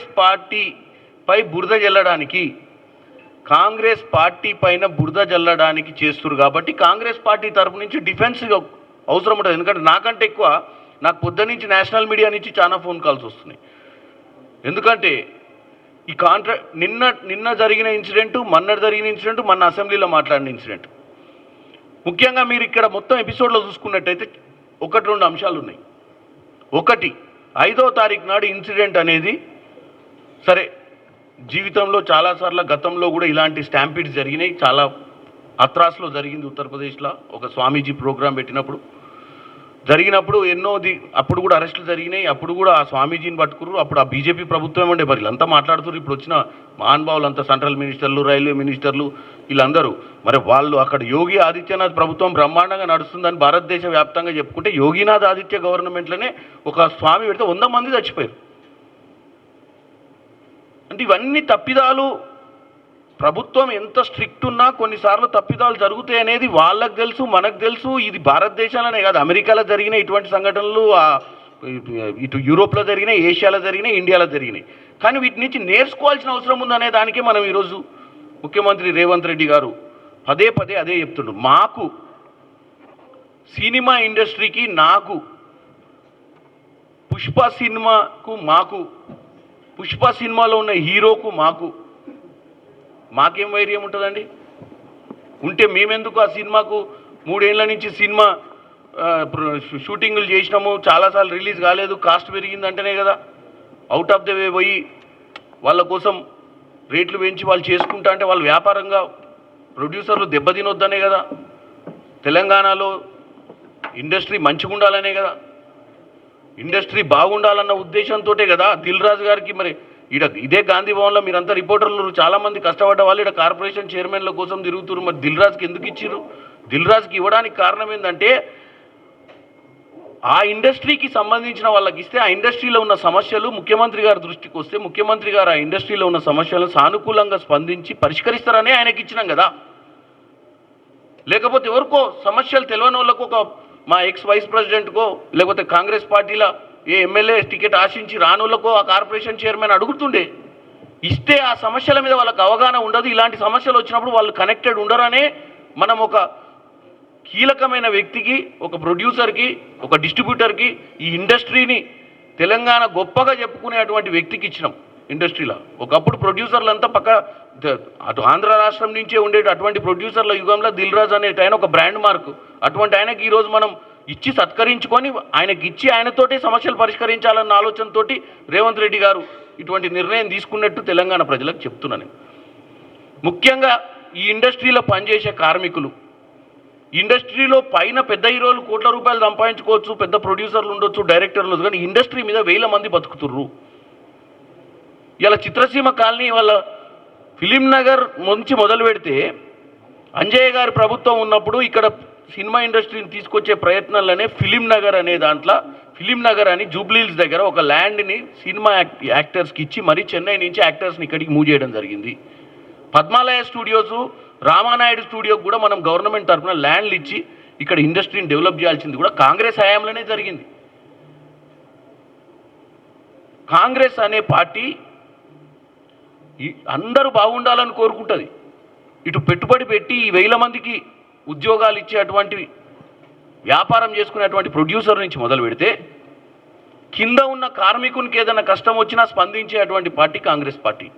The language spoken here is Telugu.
కాంగ్రెస్ పార్టీపై బురద జల్లడానికి, కాంగ్రెస్ పార్టీ పైన బురద జల్లడానికి చేస్తున్నారు కాబట్టి కాంగ్రెస్ పార్టీ తరపు నుంచి డిఫెన్స్ అవసరం ఉంటుంది. ఎందుకంటే నాకంటే ఎక్కువ నాకు పొద్దు నుంచి నేషనల్ మీడియా నుంచి చాలా ఫోన్ కాల్స్ వస్తున్నాయి. ఎందుకంటే ఈ నిన్న జరిగిన ఇన్సిడెంట్, మొన్న జరిగిన ఇన్సిడెంట్, మొన్న అసెంబ్లీలో మాట్లాడిన ఇన్సిడెంట్, ముఖ్యంగా మీరు ఇక్కడ మొత్తం ఎపిసోడ్లో చూసుకున్నట్టయితే 1-2 అంశాలు ఉన్నాయి. ఒకటి, 5వ తారీఖు నాడు ఇన్సిడెంట్ అనేది సరే జీవితంలో చాలాసార్లు గతంలో కూడా ఇలాంటి స్టాంపీడ్స్ జరిగినాయి. చాలా అత్రాస్లో జరిగింది ఉత్తరప్రదేశ్లో. ఒక స్వామీజీ ప్రోగ్రాం జరిగినప్పుడు అప్పుడు కూడా అరెస్టులు జరిగినాయి. అప్పుడు కూడా ఆ స్వామీజీని పట్టుకున్నారు. అప్పుడు ఆ బీజేపీ ప్రభుత్వం ఉండే మరి వీళ్ళంతా మాట్లాడుతున్నారు. ఇప్పుడు వచ్చిన మహానుభావులు అంతా సెంట్రల్ మినిస్టర్లు, రైల్వే మినిస్టర్లు వీళ్ళందరూ మరి వాళ్ళు అక్కడ యోగి ఆదిత్యనాథ్ ప్రభుత్వం బ్రహ్మాండంగా నడుస్తుందని భారతదేశ వ్యాప్తంగా చెప్పుకుంటే యోగినాథ్ ఆదిత్య గవర్నమెంట్లోనే ఒక స్వామి పెడితే 100 మంది చచ్చిపోయారు. అంటే ఇవన్నీ తప్పిదాలు. ప్రభుత్వం ఎంత స్ట్రిక్ట్ ఉన్నా కొన్నిసార్లు తప్పిదాలు జరుగుతాయి అనేది వాళ్ళకు తెలుసు, మనకు తెలుసు. ఇది భారతదేశంలోనే కాదు, అమెరికాలో జరిగిన ఇటువంటి సంఘటనలు, ఇటు యూరోప్లో జరిగినాయి, ఏషియాలో జరిగినాయి, ఇండియాలో జరిగినాయి. కానీ వీటి నుంచి నేర్చుకోవాల్సిన అవసరం ఉందనే దానికే మనం ఈరోజు ముఖ్యమంత్రి రేవంత్ రెడ్డి గారు పదే అదే చెప్తుండ్రు. మాకు సినిమా ఇండస్ట్రీకి, నాకు పుష్ప సినిమాలో ఉన్న హీరోకు మాకేం వైర్యం ఉంటుందండి? ఉంటే మేమెందుకు ఆ సినిమాకు 3 ఏళ్ల నుంచి సినిమా షూటింగులు చేసినాము, చాలాసార్లు రిలీజ్ కాలేదు, కాస్ట్ పెరిగిందంటేనే కదా అవుట్ ఆఫ్ ద వే పోయి వాళ్ళ కోసం రేట్లు పెంచి వాళ్ళు చేసుకుంటా అంటే వాళ్ళు వ్యాపారంగా ప్రొడ్యూసర్లు దెబ్బతినొద్దనే కదా. తెలంగాణలో ఇండస్ట్రీ మంచిగా ఉండాలనే కదా, ఇండస్ట్రీ బాగుండాలన్న ఉద్దేశంతో కదా దిల్ రాజు గారికి మరి ఇదే గాంధీ భవన్లో మీరంతా రిపోర్టర్లు చాలామంది కష్టపడ్డ వాళ్ళు ఇక్కడ కార్పొరేషన్ చైర్మన్ల కోసం తిరుగుతున్నారు. మరి దిల్ రాజుకి ఎందుకు ఇచ్చారు? దిల్ రాజుకి ఇవ్వడానికి కారణం ఏంటంటే ఆ ఇండస్ట్రీకి సంబంధించిన వాళ్ళకి ఇస్తే ఆ ఇండస్ట్రీలో ఉన్న సమస్యలు ముఖ్యమంత్రి గారి దృష్టికి వస్తే ముఖ్యమంత్రి గారు ఆ ఇండస్ట్రీలో ఉన్న సమస్యలను సానుకూలంగా స్పందించి పరిష్కరిస్తారని ఆయనకి ఇచ్చినాం కదా. లేకపోతే ఎవరికో సమస్యలు తెలియని వాళ్ళకు, ఒక మా ఎక్స్ వైస్ ప్రెసిడెంట్కో లేకపోతే కాంగ్రెస్ పార్టీలో ఏ ఎమ్మెల్యే టికెట్ ఆశించి రానులకో ఆ కార్పొరేషన్ చైర్మన్ అడుగుతుండే. ఇస్తే ఆ సమస్యల మీద వాళ్ళకి అవగాహన ఉండదు. ఇలాంటి సమస్యలు వచ్చినప్పుడు వాళ్ళు కనెక్టెడ్ ఉండరనే మనం ఒక కీలకమైన వ్యక్తికి, ఒక ప్రొడ్యూసర్కి, ఒక డిస్ట్రిబ్యూటర్కి, ఈ ఇండస్ట్రీని తెలంగాణ గొప్పగా చెప్పుకునేటువంటి వ్యక్తికి ఇచ్చినాం. ఇండస్ట్రీలో ఒకప్పుడు ప్రొడ్యూసర్లు అంతా అటు ఆంధ్ర రాష్ట్రం నుంచే ఉండేది. అటువంటి ప్రొడ్యూసర్ల యుగంలో దిల్ రాజు అనే ఆయన ఒక బ్రాండ్ మార్క్. అటువంటి ఆయనకి ఈరోజు మనం ఇచ్చి సత్కరించుకొని ఆయనకి ఇచ్చి ఆయనతోటి సమస్యలు పరిష్కరించాలన్న ఆలోచనతోటి రేవంత్ రెడ్డి గారు ఇటువంటి నిర్ణయం తీసుకున్నట్టు తెలంగాణ ప్రజలకు చెప్తున్నాను. ముఖ్యంగా ఈ ఇండస్ట్రీలో పనిచేసే కార్మికులు, ఇండస్ట్రీలో పైన పెద్ద హీరోలు కోట్ల రూపాయలు సంపాదించుకోవచ్చు, పెద్ద ప్రొడ్యూసర్లు ఉండొచ్చు, డైరెక్టర్లు ఉండొచ్చు, కానీ ఇండస్ట్రీ మీద 1000 మంది బతుకుతుర్రు. ఇలా చిత్రసీమ కాలనీ వాళ్ళ ఫిలిం నగర్ నుంచి మొదలు పెడితే అంజయ్య గారి ప్రభుత్వం ఉన్నప్పుడు ఇక్కడ సినిమా ఇండస్ట్రీని తీసుకొచ్చే ప్రయత్నాలనే ఫిలిం నగర్ అనే దాంట్లో, ఫిలిం నగర్ అని జూబ్లీహిల్స్ దగ్గర ఒక ల్యాండ్ని సినిమా యాక్టర్స్కి ఇచ్చి మరీ చెన్నై నుంచి యాక్టర్స్ని ఇక్కడికి మూవ్ చేయడం జరిగింది. పద్మాలయ స్టూడియోస్, రామానాయుడు స్టూడియోకి కూడా మనం గవర్నమెంట్ తరఫున ల్యాండ్లు ఇచ్చి ఇక్కడ ఇండస్ట్రీని డెవలప్ చేయాల్సింది కూడా కాంగ్రెస్ హయాంలోనే జరిగింది. కాంగ్రెస్ అనే పార్టీ అందరూ బాగుండాలని కోరుకుంటుంది. ఇటు పెట్టుబడి పెట్టి 1000 మందికి ఉద్యోగాలు ఇచ్చేటువంటి వ్యాపారం చేసుకునేటువంటి ప్రొడ్యూసర్ నుంచి మొదలు పెడితే కింద ఉన్న కార్మికునికి ఏదైనా కష్టం వచ్చినా స్పందించేటువంటి పార్టీ కాంగ్రెస్ పార్టీ.